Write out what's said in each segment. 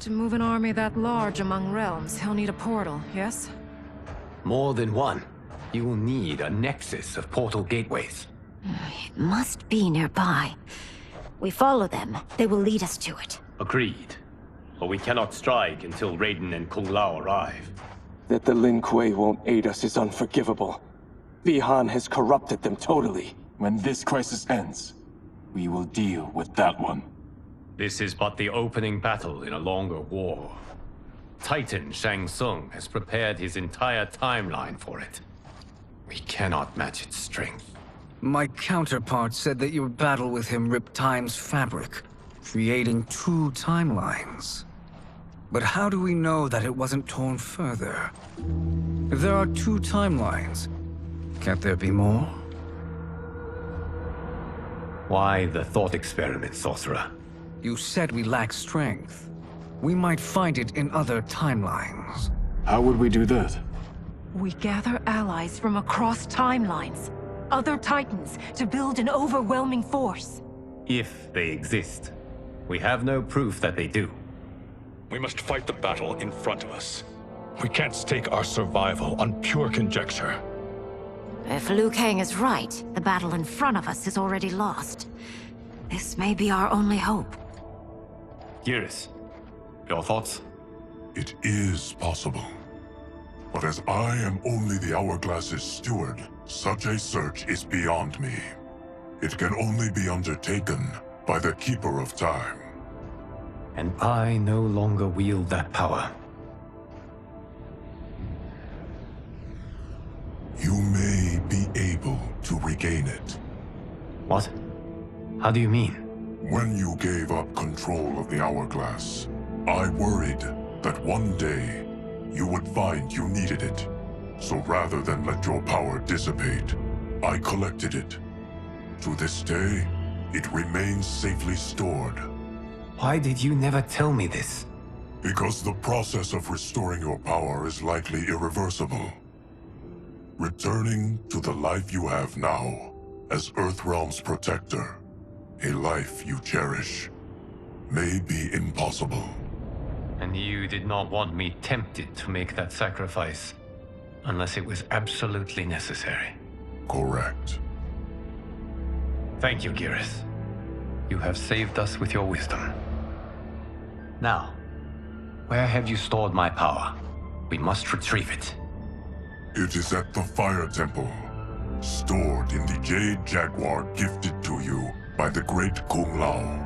To move an army that large among realms, he'll need a portal, yes? More than one. You will need a nexus of portal gateways. It must be nearby. We follow them, they will lead us to it. Agreed. But we cannot strike until Raiden and Kung Lao arrive. That the Lin Kuei won't aid us is unforgivable. Bihan has corrupted them totally. When this crisis ends, we will deal with that one. This is but the opening battle in a longer war. Titan Shang Tsung has prepared his entire timeline for it. We cannot match its strength. My counterpart said that your battle with him ripped time's fabric, creating two timelines. But how do we know that it wasn't torn further? If there are two timelines, can't there be more? Why the thought experiment, sorcerer? You said we lack strength. We might find it in other timelines. How would we do that? We gather allies from across timelines, other titans, to build an overwhelming force. If they exist. We have no proof that they do. We must fight the battle in front of us. We can't stake our survival on pure conjecture. If Liu Kang is right, the battle in front of us is already lost. This may be our only hope. Geras, your thoughts? It is possible. But as I am only the Hourglass's steward, such a search is beyond me. It can only be undertaken by the Keeper of Time. And I no longer wield that power. You may be able to regain it. What? How do you mean? When you gave up control of the Hourglass, I worried that one day you would find you needed it. So rather than let your power dissipate, I collected it. To this day, it remains safely stored. Why did you never tell me this? Because the process of restoring your power is likely irreversible. Returning to the life you have now, as Earthrealm's protector, a life you cherish, may be impossible. And you did not want me tempted to make that sacrifice, unless it was absolutely necessary. Correct. Thank you, Geras. You have saved us with your wisdom. Now, where have you stored my power? We must retrieve it. It is at the Fire Temple, stored in the Jade Jaguar gifted to you by the great Kung Lao.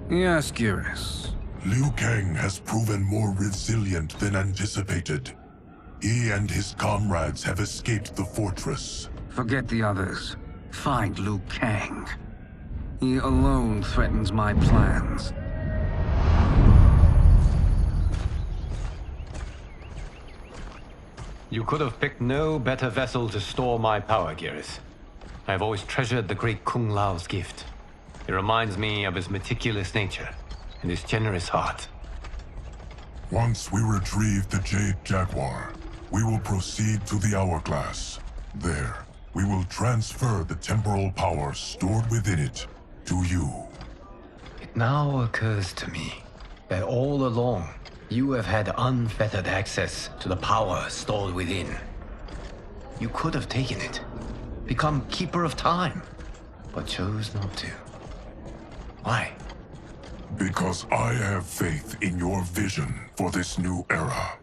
Yes, Geras. Liu Kang has proven more resilient than anticipated. He and his comrades have escaped the fortress. Forget the others. Find Liu Kang. He alone threatens my plans. You could have picked no better vessel to store my power, Geras. I have always treasured the great Kung Lao's gift. It reminds me of his meticulous nature and his generous heart. Once we retrieve the Jade Jaguar, we will proceed to the Hourglass. There, we will transfer the temporal power stored within it to you. It now occurs to me that all along, you have had unfettered access to the power stored within. You could have taken it, become Keeper of Time, but chose not to. Why? Because I have faith in your vision for this new era.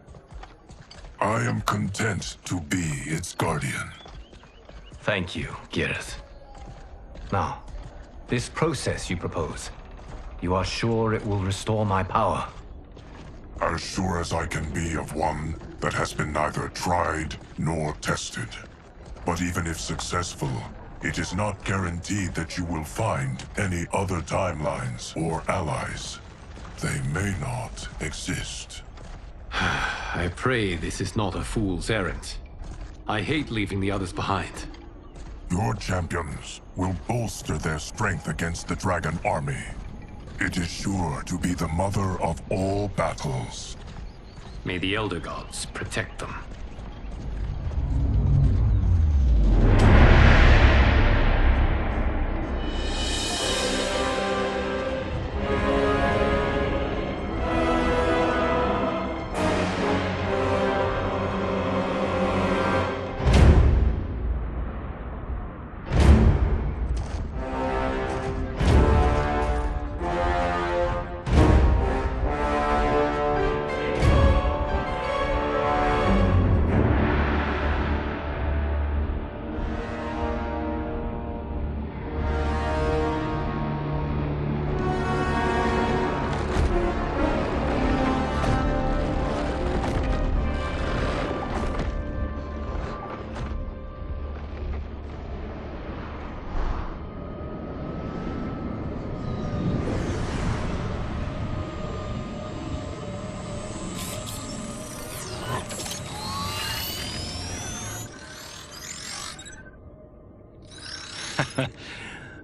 I am content to be its guardian. Thank you, Geras. Now, this process you propose, you are sure it will restore my power? As sure as I can be of one that has been neither tried nor tested. But even if successful, it is not guaranteed that you will find any other timelines or allies. They may not exist. I pray this is not a fool's errand. I hate leaving the others behind. Your champions will bolster their strength against the Dragon Army. It is sure to be the mother of all battles. May the Elder Gods protect them.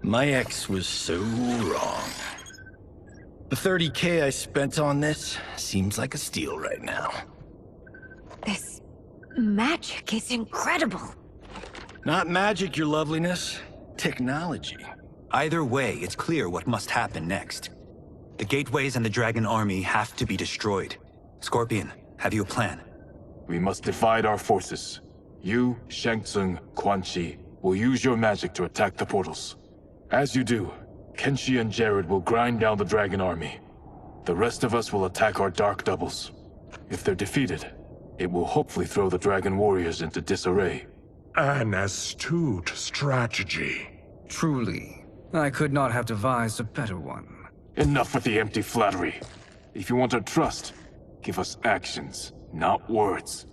My ex was so wrong. The 30K I spent on this seems like a steal right now. This magic is incredible. Not magic, your loveliness. Technology. Either way, it's clear what must happen next. The gateways and the Dragon Army have to be destroyed. Scorpion, have you a plan? We must divide our forces. You, Shang Tsung, Quan Chi will use your magic to attack the portals. As you do, Kenshi and Jared will grind down the Dragon Army. The rest of us will attack our dark doubles. If they're defeated, it will hopefully throw the Dragon Warriors into disarray. An astute strategy. Truly, I could not have devised a better one. Enough with the empty flattery. If you want our trust, give us actions, not words.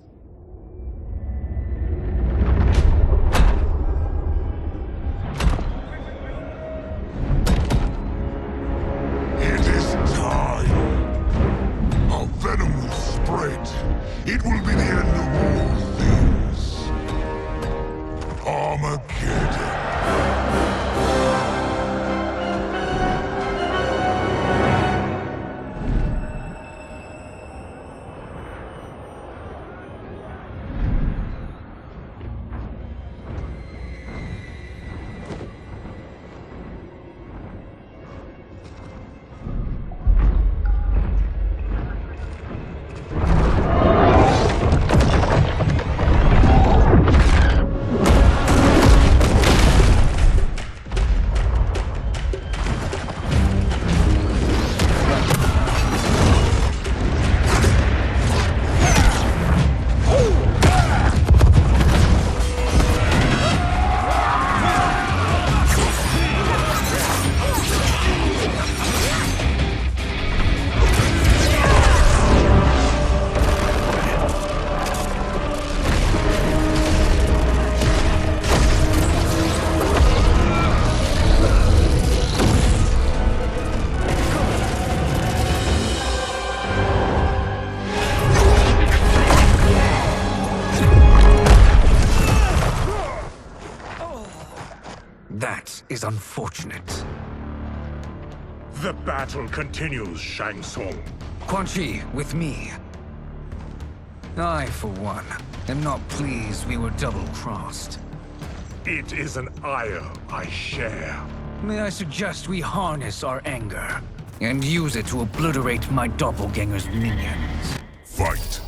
It is time. Our venom will spread. It will be the end of all things. Armageddon. That is unfortunate. The battle continues, Shang Tsung. Quan Chi, with me. I, for one, am not pleased we were double-crossed. It is an ire I share. May I suggest we harness our anger and use it to obliterate my doppelganger's minions? Fight.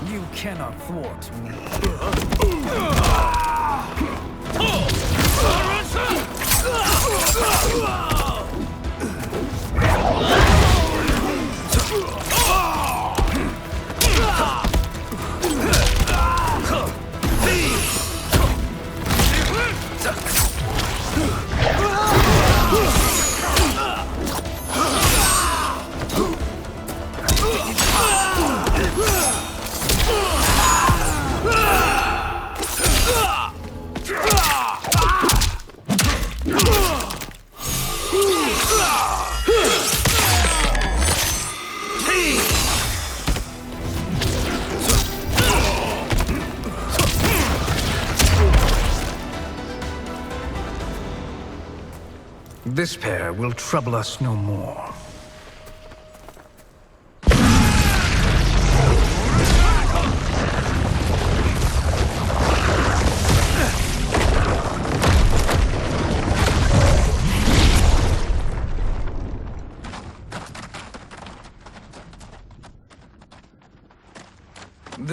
You cannot thwart me. This pair will trouble us no more.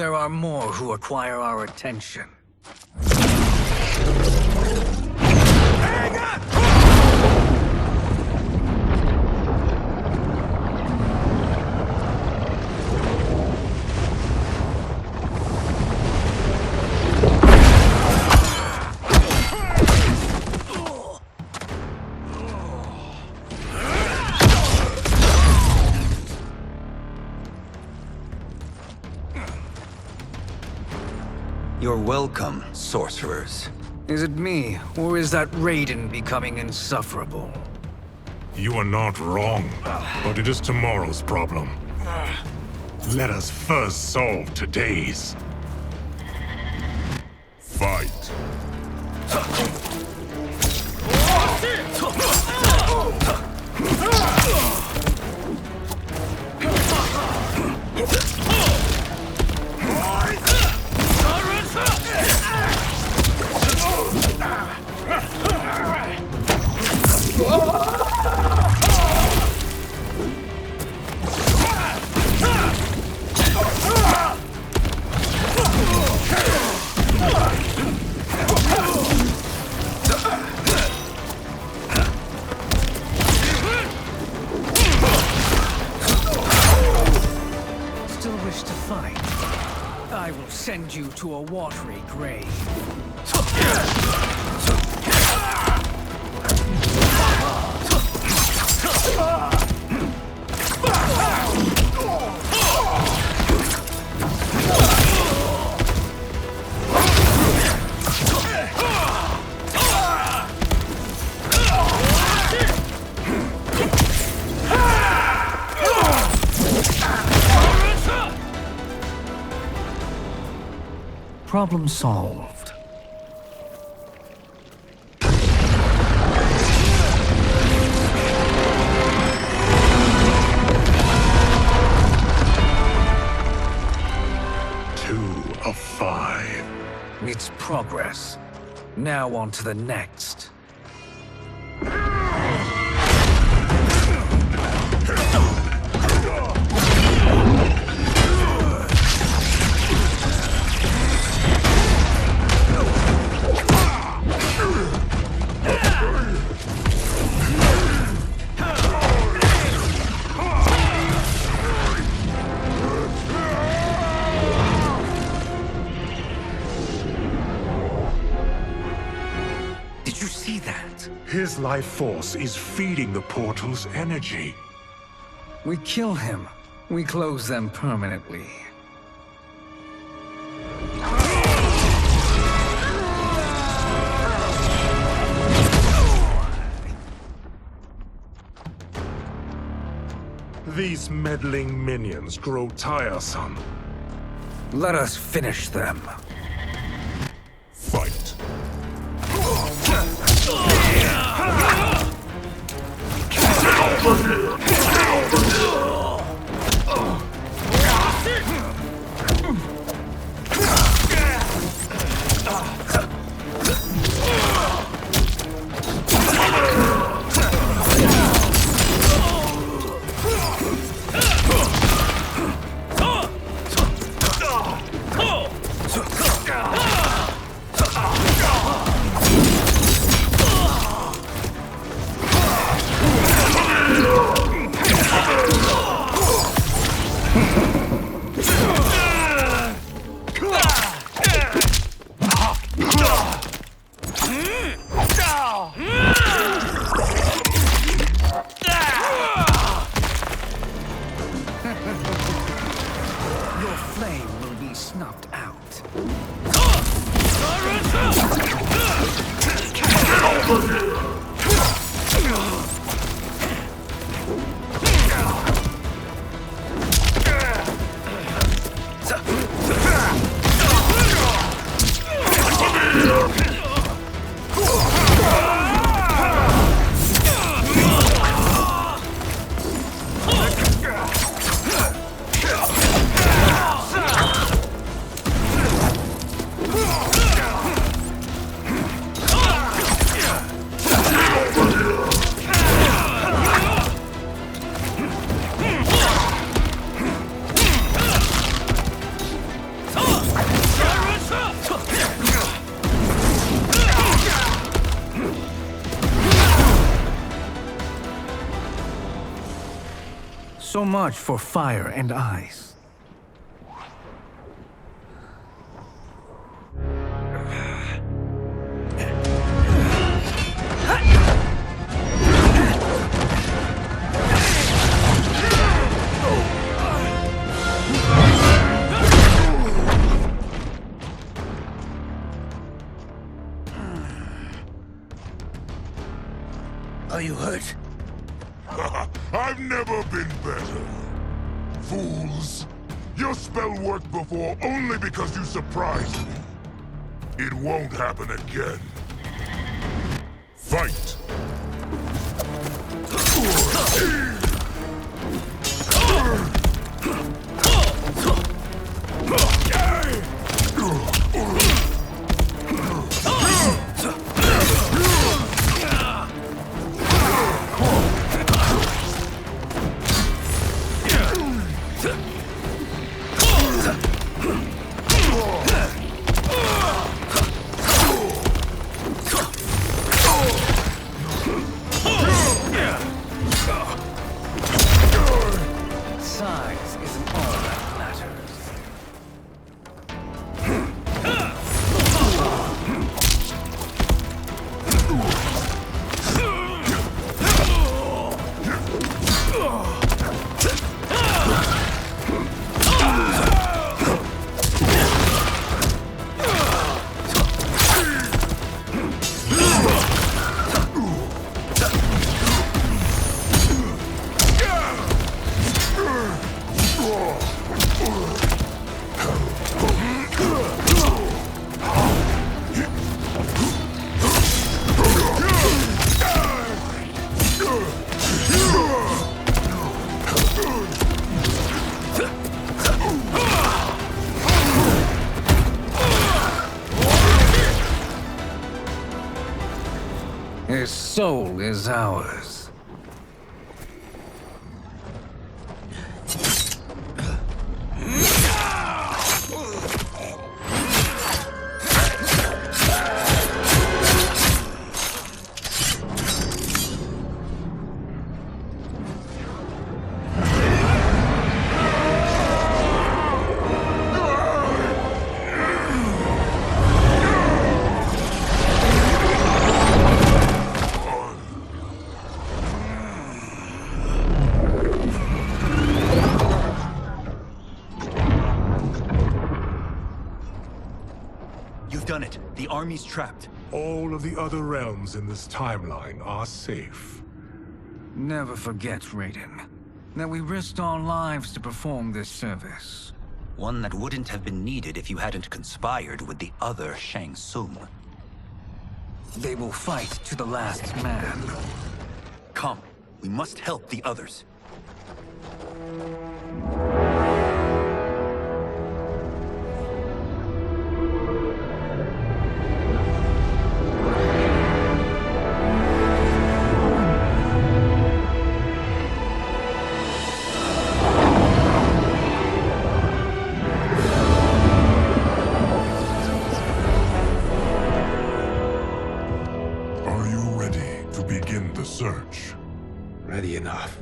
there are more who acquire our attention. You're welcome, sorcerers. Is it me, or is that Raiden becoming insufferable? You are not wrong, but it is tomorrow's problem. Let us first solve today's. Fight. Still wish to fight? I will send you to a watery grave. Problem solved. Two of 5. It's progress. Now on to the next. Did you see that? His life force is feeding the portal's energy. We kill him. We close them permanently. These meddling minions grow tiresome. Let us finish them. Fight. Your flame will be snuffed out. So much for fire and ice. Are you hurt? I've never been better. Fools. Your spell worked before only because you surprised me. It won't happen again. Fight! Size isn't all that matters. His soul is ours. You've done it. The army's trapped. All of the other realms in this timeline are safe. Never forget, Raiden, that we risked our lives to perform this service. One that wouldn't have been needed if you hadn't conspired with the other Shang Tsung. They will fight to the last man. Come, we must help the others. Are you ready to begin the search? Ready enough.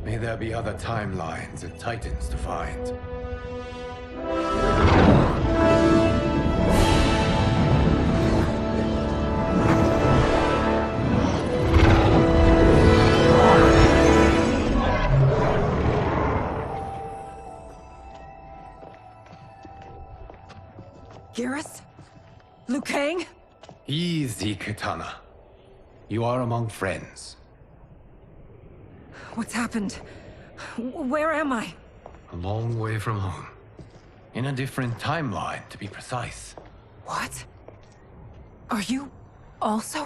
May there be other timelines and titans to find. Geras? Liu Kang? Easy, Katana. You are among friends. What's happened? Where am I? A long way from home. In a different timeline, to be precise. What? Are you also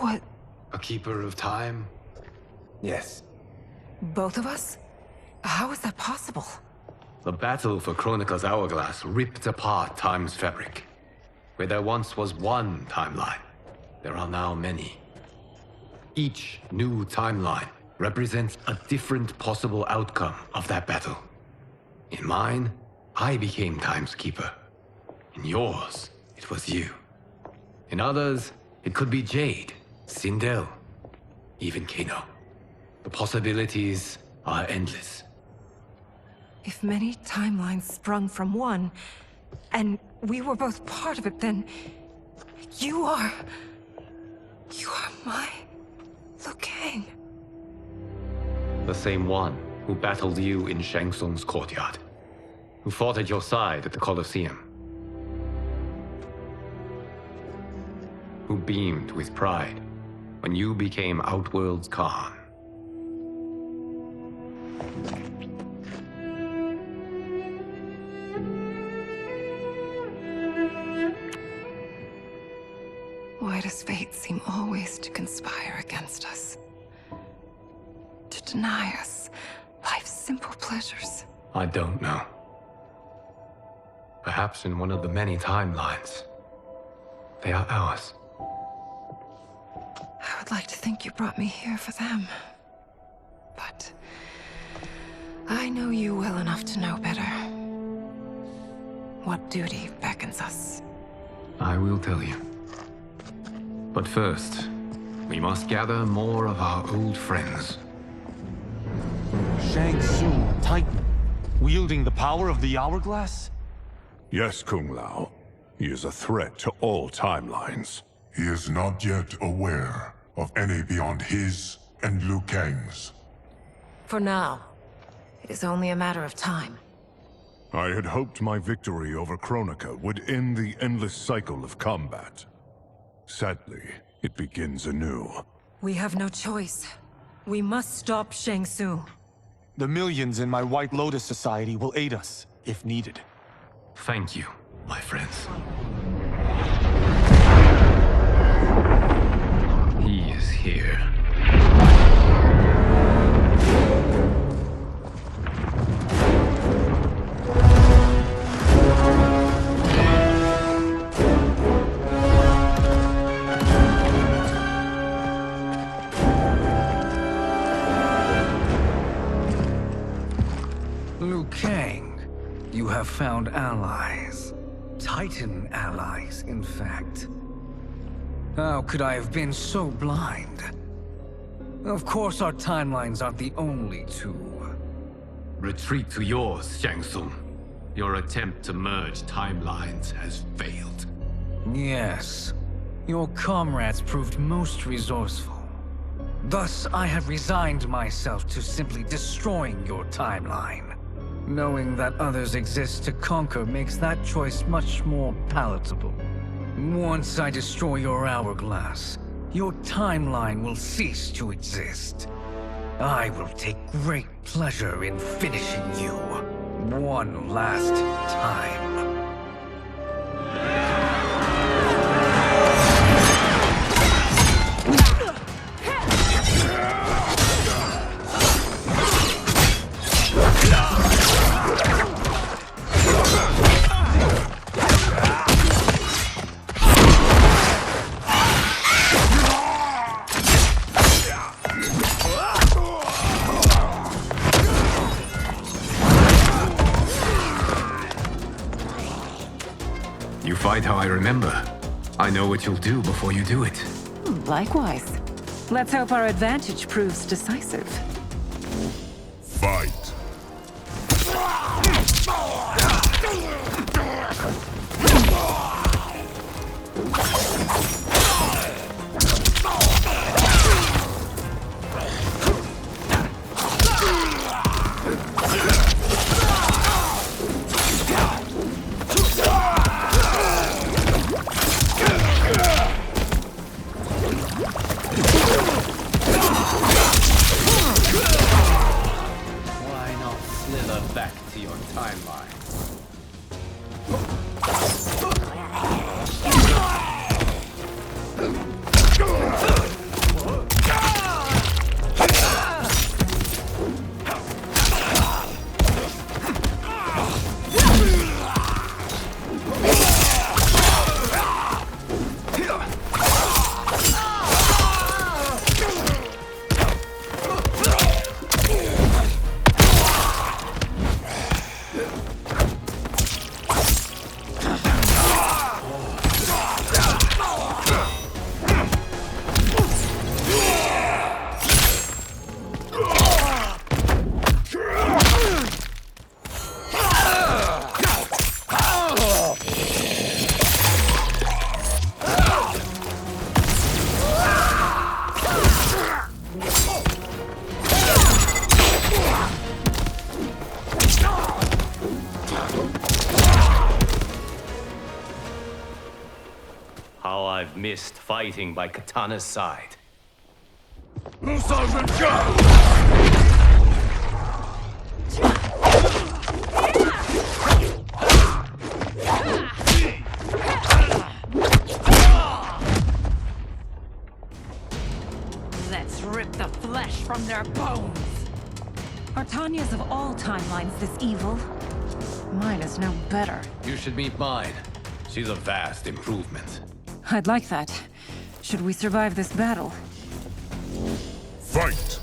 A keeper of time? Yes. both of us? How is that possible? The battle for Chronica's Hourglass ripped apart time's fabric. Where there once was one timeline, there are now many. Each new timeline represents a different possible outcome of that battle. In mine, I became Time's Keeper. In yours, it was you. In others, it could be Jade, Sindel, even Kano. The possibilities are endless. If many timelines sprung from one, and we were both part of it, then you are my Liu Kang. The same one who battled you in Shang Tsung's courtyard, who fought at your side at the Colosseum, who beamed with pride when you became Outworld's Khan. Why does fate seem always to conspire against us? To deny us life's simple pleasures? I don't know. Perhaps in one of the many timelines, they are ours. I would like to think you brought me here for them. But I know you well enough to know better. What duty beckons us? I will tell you. But first, we must gather more of our old friends. Shang Tsung, Titan, wielding the power of the Hourglass? Yes, Kung Lao. He is a threat to all timelines. He is not yet aware of any beyond his and Liu Kang's. For now, it is only a matter of time. I had hoped my victory over Kronika would end the endless cycle of combat. Sadly, it begins anew. We have no choice. We must stop Shang Tsung. The millions in my White Lotus Society will aid us, if needed. Thank you, my friends. He is here. Liu Kang, you have found allies. Titan allies, in fact. How could I have been so blind? Of course our timelines aren't the only two. Retreat to yours, Shang Tsung. Your attempt to merge timelines has failed. Yes. Your comrades proved most resourceful. Thus, I have resigned myself to simply destroying your timeline. Knowing that others exist to conquer makes that choice much more palatable. Once I destroy your hourglass, your timeline will cease to exist. I will take great pleasure in finishing you one last time. You fight how I remember. I know what you'll do before you do it. Likewise. Let's hope our advantage proves decisive. Fight! Why not slither back to your timeline? I've missed fighting by Katana's side. Let's rip the flesh from their bones. Are Tanya's of all timelines this evil? Mine is no better. You should meet mine. She's a vast improvement. I'd like that. Should we survive this battle? Fight!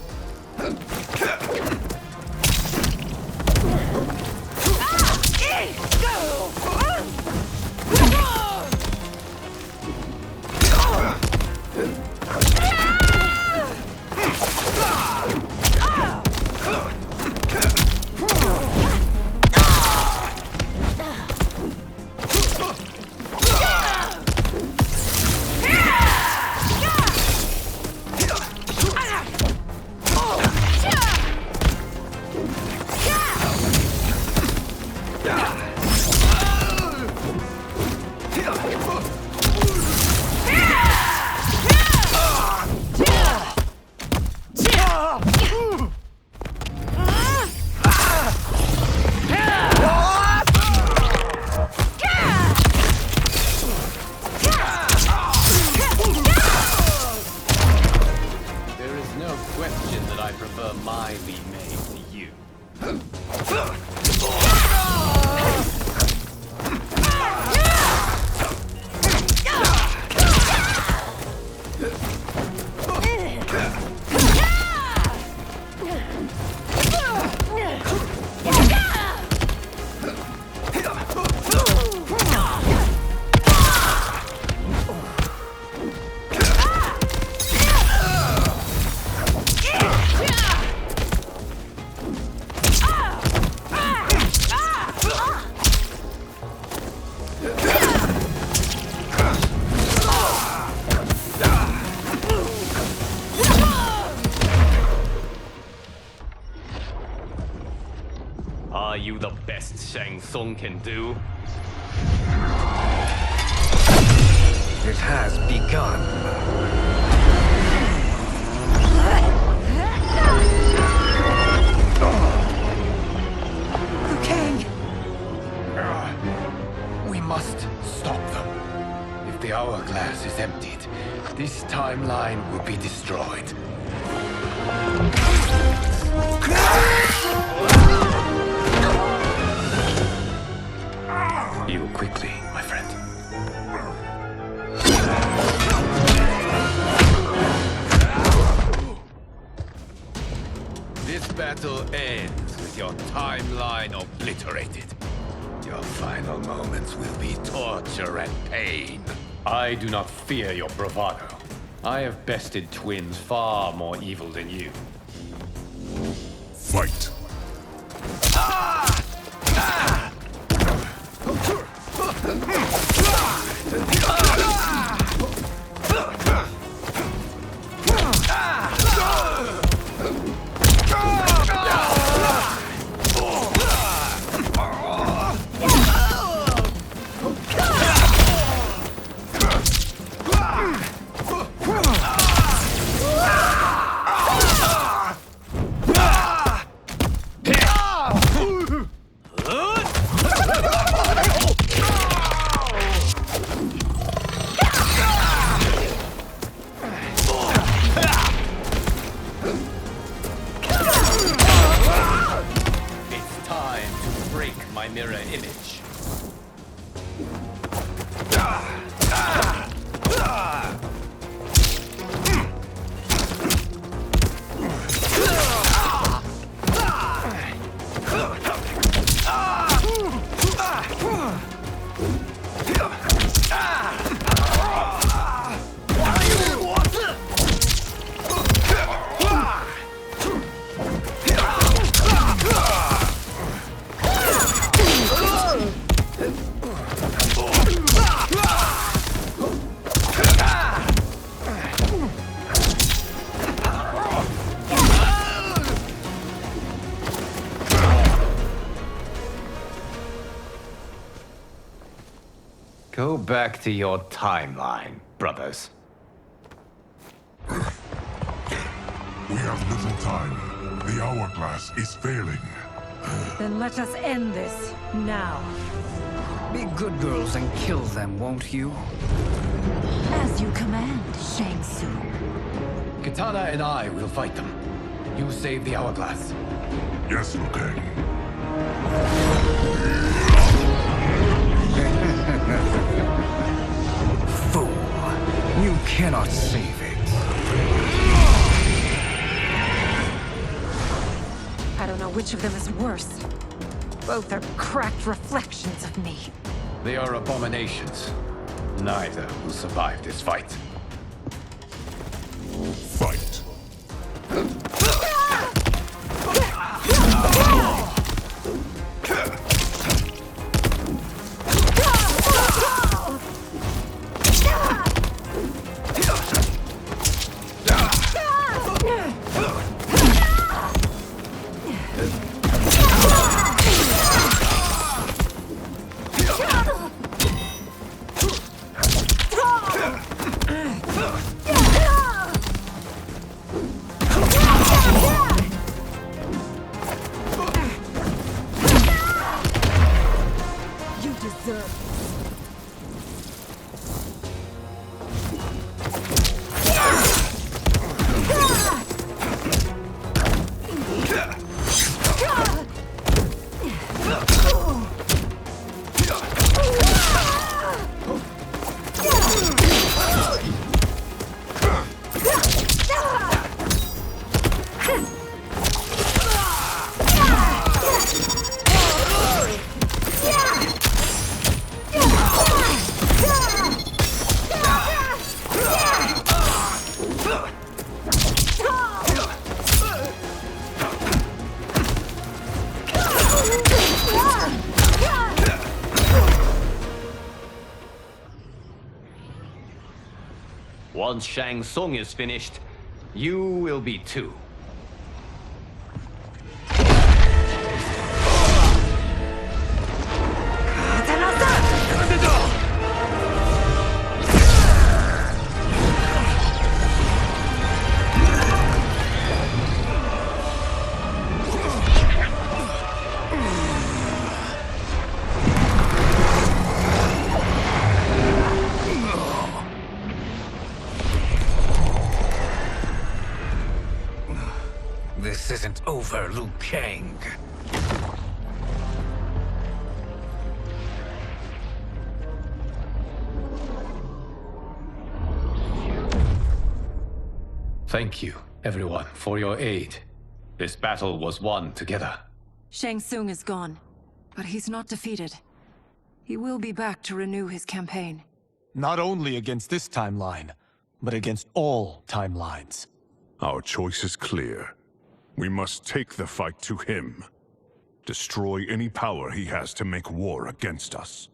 Are you the best Shang Tsung can do? It has begun. Liu Kang! We must stop them. If the hourglass is emptied, this timeline will be destroyed. Heal quickly, my friend. This battle ends with your timeline obliterated. Your final moments will be torture and pain. I do not fear your bravado. I have bested twins far more evil than you. Fight! My mirror image. Go back to your timeline, brothers. We have little time. The hourglass is failing. Then let us end this, now. Be good girls and kill them, won't you? As you command, Shang Tsung. Katana and I will fight them. You save the hourglass. Yes, Liu Kang. Fool! You cannot save it. I don't know which of them is worse. Both are cracked reflections of me. They are abominations. Neither will survive this fight. Fight. You deserve Once Shang Tsung is finished, you will be too. This isn't over, Liu Kang. Thank you, everyone, for your aid. This battle was won together. Shang Tsung is gone, but he's not defeated. He will be back to renew his campaign. Not only against this timeline, but against all timelines. Our choice is clear. We must take the fight to him. Destroy any power he has to make war against us.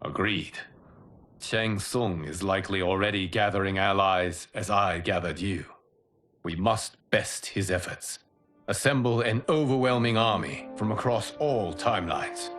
Agreed. Shang Tsung is likely already gathering allies as I gathered you. We must best his efforts. Assemble an overwhelming army from across all timelines.